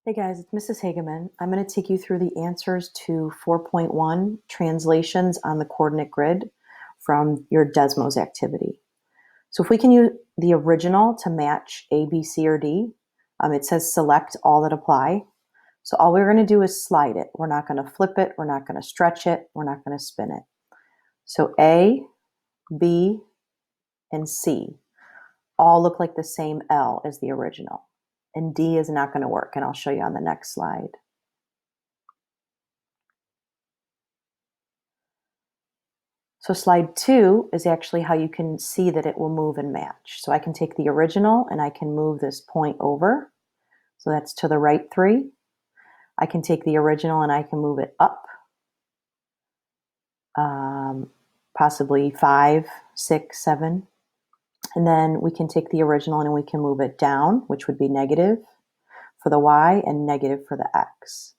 Hey guys, it's Mrs. Hageman. I'm going to take you through the answers to 4.1 translations on the coordinate grid from your Desmos activity. So if we can use the original to match A, B, C, or D, it says select all that apply. So all we're going to do is slide it. We're not going to flip it. We're not going to stretch it. We're not going to spin it. So A, B, and C all look like the same L as the original. And D is not going to work, and I'll show you on the next slide. So slide 2 is actually how you can see that it will move and match. So I can take the original and I can move this point over. So that's to the right 3. I can take the original and I can move it up, possibly 5, 6, 7. And then we can take the original and we can move it down, which would be negative for the Y and negative for the X.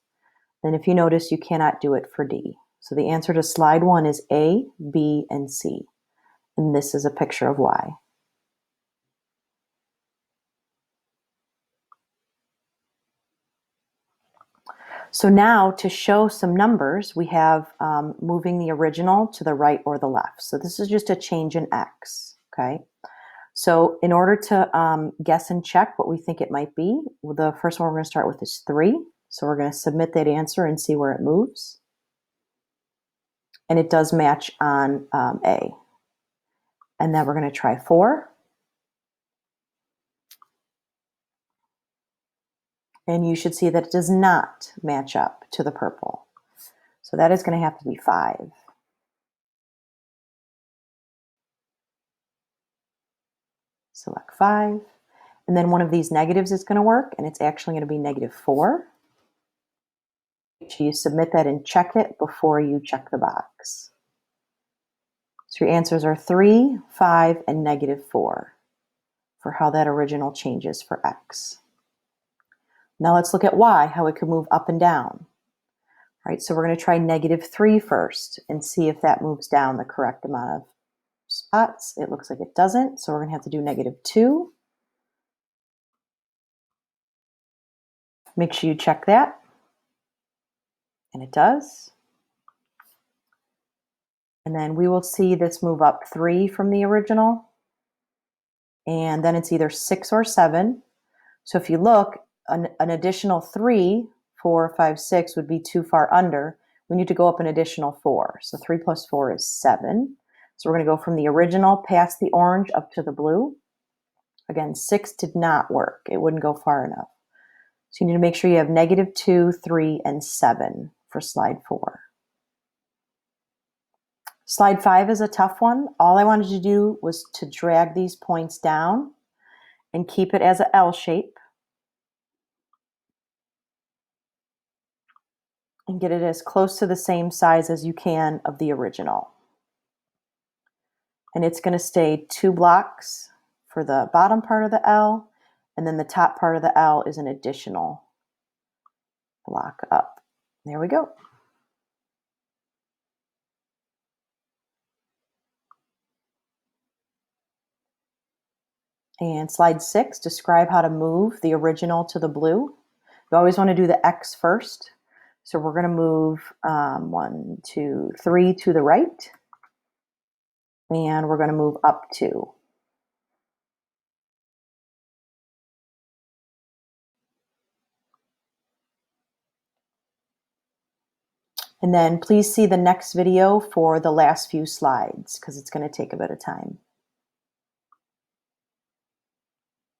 Then if you notice, you cannot do it for D. So the answer to slide 1 is A, B, and C. And this is a picture of Y. So now to show some numbers, we have moving the original to the right or the left. So this is just a change in X, okay? So in order to guess and check what we think it might be, the first one we're going to start with is 3. So we're going to submit that answer and see where it moves. And it does match on A. And then we're going to try 4. And you should see that it does not match up to the purple. So that is going to have to be 5. Select 5. And then one of these negatives is going to work, and it's actually going to be -4. Make sure you submit that and check it before you check the box. So your answers are 3, 5, and -4 for how that original changes for X. Now let's look at Y, how it could move up and down. All right, so we're going to try -3 first and see if that moves down the correct amount of spots. It looks like it doesn't, so we're going to have to do -2. Make sure you check that. And it does. And then we will see this move up 3 from the original. And then it's either 6 or 7. So if you look, an additional 3, 4, 5, 6 would be too far under. We need to go up an additional 4. So 3 plus 4 is 7. So we're going to go from the original past the orange up to the blue. Again, 6 did not work. It wouldn't go far enough. So you need to make sure you have -2, 3, and 7 for slide 4. Slide 5 is a tough one. All I wanted to do was to drag these points down and keep it as an L shape and get it as close to the same size as you can of the original. And it's going to stay 2 blocks for the bottom part of the L, and then the top part of the L is an additional block up. There we go. And slide 6, describe how to move the original to the blue. You always want to do the X first. So we're going to move 1, 2, 3 to the right. And we're going to move up 2. And then please see the next video for the last few slides because it's going to take a bit of time.